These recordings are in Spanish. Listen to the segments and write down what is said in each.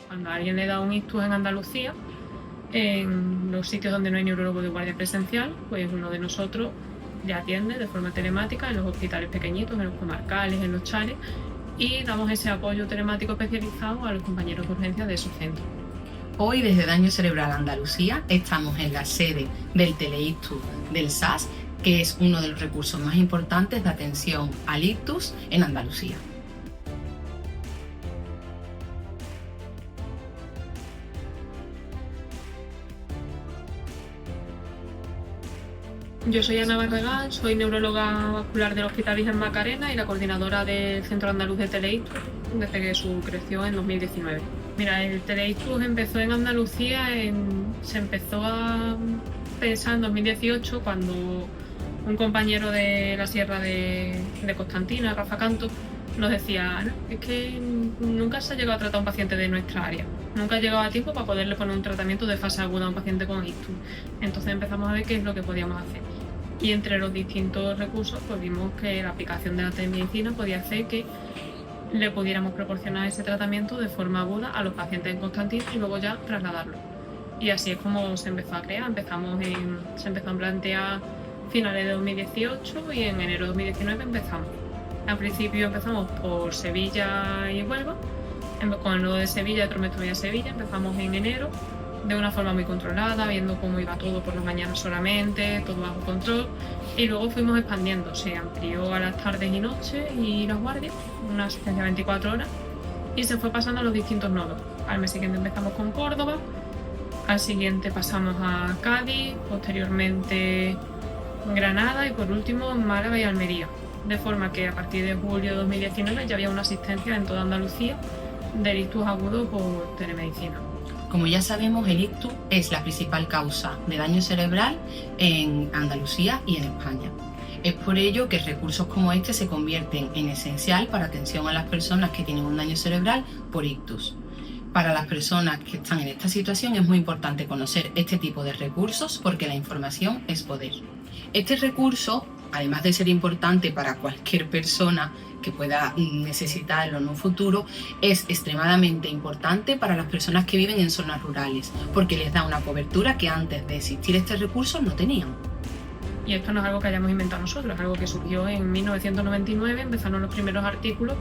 Cuando a alguien le da un ictus en Andalucía, en los sitios donde no hay neurólogo de guardia presencial, pues uno de nosotros le atiende de forma telemática en los hospitales pequeñitos, en los comarcales, en los chares, y damos ese apoyo telemático especializado a los compañeros de urgencia de esos centros. Hoy, desde Daño Cerebral Andalucía, estamos en la sede del Teleictus del SAS, que es uno de los recursos más importantes de atención al ictus en Andalucía. Yo soy Ana Barragán, soy neuróloga vascular del Hospital Virgen Macarena y la coordinadora del Centro Andaluz de Teleictus desde que su creció en 2019. Mira, el Teleictus empezó en Andalucía, se empezó a pensar en 2018 cuando un compañero de la Sierra de Constantina, Rafa Canto, nos decía: Ana, es que nunca se ha llegado a tratar a un paciente de nuestra área, nunca ha llegado a tiempo para poderle poner un tratamiento de fase aguda a un paciente con ictus. Entonces empezamos a ver qué es lo que podíamos hacer. Y entre los distintos recursos pues vimos que la aplicación de la telemedicina podía hacer que le pudiéramos proporcionar ese tratamiento de forma aguda a los pacientes en Constantina y luego ya trasladarlo. Y así es como se empezó a crear. Se empezó a plantear finales de 2018 y en enero de 2019 empezamos. Al principio empezamos por Sevilla y Huelva, con el nudo de Sevilla y Trometrovía de Sevilla. Empezamos en enero de una forma muy controlada, viendo cómo iba todo por las mañanas solamente, todo bajo control, y luego fuimos expandiendo. Se amplió a las tardes y noches y las guardias, una asistencia de 24 horas, y se fue pasando a los distintos nodos. Al mes siguiente empezamos con Córdoba, al siguiente pasamos a Cádiz, posteriormente Granada y por último Málaga y Almería. De forma que a partir de julio de 2019 ya había una asistencia en toda Andalucía del ictus agudo por telemedicina. Como ya sabemos, el ictus es la principal causa de daño cerebral en Andalucía y en España. Es por ello que recursos como este se convierten en esencial para atención a las personas que tienen un daño cerebral por ictus. Para las personas que están en esta situación es muy importante conocer este tipo de recursos porque la información es poder. Este recurso, además de ser importante para cualquier persona que pueda necesitarlo en un futuro, es extremadamente importante para las personas que viven en zonas rurales, porque les da una cobertura que antes de existir este recurso no tenían. Y esto no es algo que hayamos inventado nosotros, es algo que surgió en 1999, empezaron los primeros artículos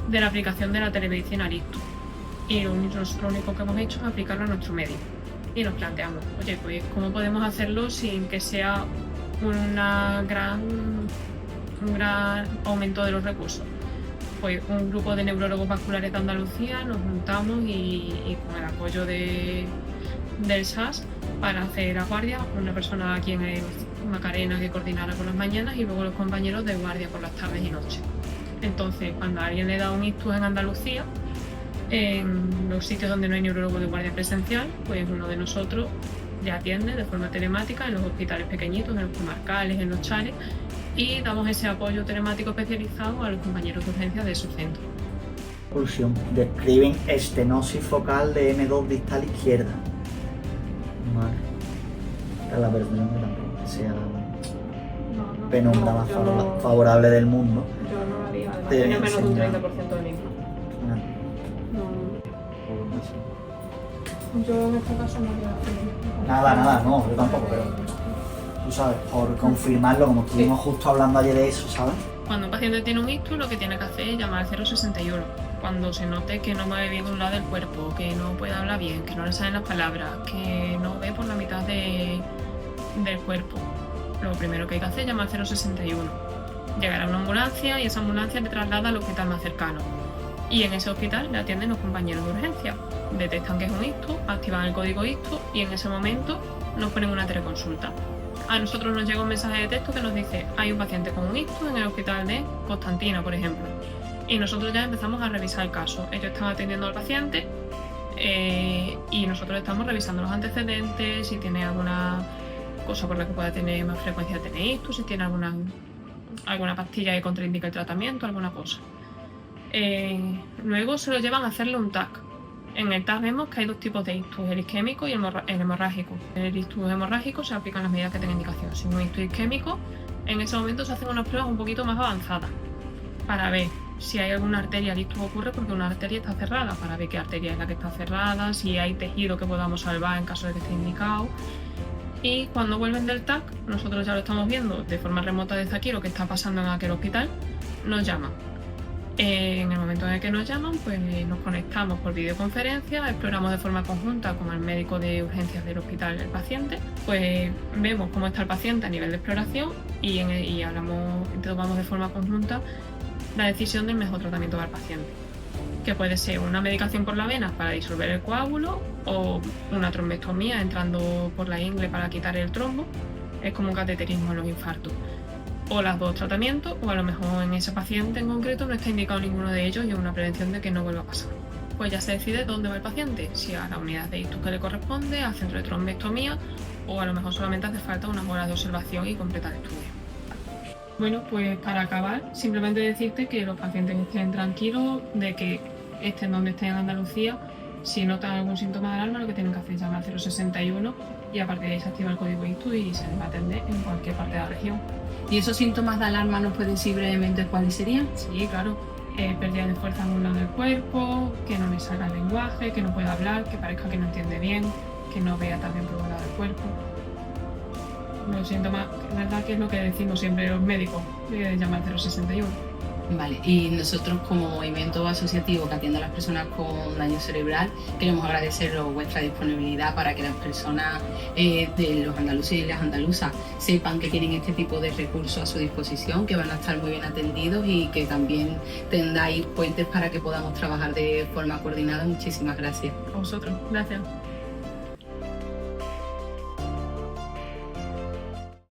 de la aplicación de la telemedicina al ictus. Y nosotros lo único que hemos hecho es aplicarlo a nuestro medio. Y nos planteamos, oye, pues ¿cómo podemos hacerlo sin que sea un gran aumento de los recursos? Pues un grupo de neurólogos vasculares de Andalucía nos juntamos y con el apoyo del SAS para hacer la guardia, una persona aquí en Macarena que coordinara por las mañanas y luego los compañeros de guardia por las tardes y noches. Entonces, cuando a alguien le da un ictus en Andalucía, en los sitios donde no hay neurólogo de guardia presencial, pues uno de nosotros le atiende de forma telemática en los hospitales pequeñitos, en los comarcales, en los chares, y damos ese apoyo telemático especializado a los compañeros de urgencia de esos centros. Conclusión. Describen estenosis focal de M2 distal izquierda. Vale. Esta es la versión que tampoco sea la penumbra más favorable del mundo. Yo no la vi, además Tiene menos de un 30% enseñar. de linfa. No. Yo en este caso no voy a hacer Nada, no, yo tampoco, pero tú sabes, por confirmarlo, como estuvimos justo hablando ayer de eso, ¿sabes? Cuando un paciente tiene un ictus, lo que tiene que hacer es llamar al 061. Cuando se note que no mueve bien un lado del cuerpo, que no puede hablar bien, que no le salen las palabras, que no ve por la mitad del cuerpo, lo primero que hay que hacer es llamar al 061. Llegará una ambulancia y esa ambulancia le traslada al hospital más cercano. Y en ese hospital le atienden los compañeros de urgencia. Detectan que es un ictus, activan el código ictus y en ese momento nos ponen una teleconsulta. A nosotros nos llega un mensaje de texto que nos dice: hay un paciente con un ictus en el hospital de Constantina, por ejemplo. Y nosotros ya empezamos a revisar el caso. Ellos están atendiendo al paciente y nosotros estamos revisando los antecedentes, si tiene alguna cosa por la que pueda tener más frecuencia de tener ictus, si tiene alguna pastilla que contraindica el tratamiento, alguna cosa. Luego se lo llevan a hacerle un TAC. En el TAC vemos que hay dos tipos de ictus, el isquémico y el hemorrágico. El ictus hemorrágico se aplican las medidas que tengan indicación. Si es un ictus isquémico, en ese momento se hacen unas pruebas un poquito más avanzadas para ver si hay alguna arteria. El ictus ocurre porque una arteria está cerrada, para ver qué arteria es la que está cerrada, si hay tejido que podamos salvar en caso de que esté indicado. Y cuando vuelven del TAC, nosotros ya lo estamos viendo de forma remota desde aquí lo que está pasando en aquel hospital, nos llaman. En el momento en el que nos llaman, pues nos conectamos por videoconferencia, exploramos de forma conjunta con el médico de urgencias del hospital el paciente, pues vemos cómo está el paciente a nivel de exploración y tomamos de forma conjunta la decisión del mejor tratamiento para el paciente, que puede ser una medicación por la vena para disolver el coágulo o una trombectomía entrando por la ingle para quitar el trombo, es como un cateterismo en los infartos. O los dos tratamientos, o a lo mejor en ese paciente en concreto no está indicado ninguno de ellos y es una prevención de que no vuelva a pasar. Pues ya se decide dónde va el paciente, si a la unidad de ictus que le corresponde, al centro de trombectomía, o a lo mejor solamente hace falta unas horas de observación y completar el estudio. Bueno, pues para acabar, simplemente decirte que los pacientes estén tranquilos de que estén donde estén en Andalucía, si notan algún síntoma de alarma, lo que tienen que hacer es llamar al 061 y a partir de ahí se activa el código ictus y se les va a atender en cualquier parte de la región. ¿Y esos síntomas de alarma nos pueden decir brevemente cuáles serían? Sí, claro. Pérdida de fuerza en un lado del cuerpo, que no le salga el lenguaje, que no pueda hablar, que parezca que no entiende bien, que no vea también por un lado del cuerpo. Los síntomas, ¿verdad? Que es lo que decimos siempre los médicos, llamar al 061. Vale, y nosotros como movimiento asociativo que atiende a las personas con daño cerebral queremos agradecer vuestra disponibilidad para que las personas de los andaluces y las andaluzas sepan que tienen este tipo de recursos a su disposición, que van a estar muy bien atendidos y que también tendáis puentes para que podamos trabajar de forma coordinada. Muchísimas gracias. A vosotros, gracias.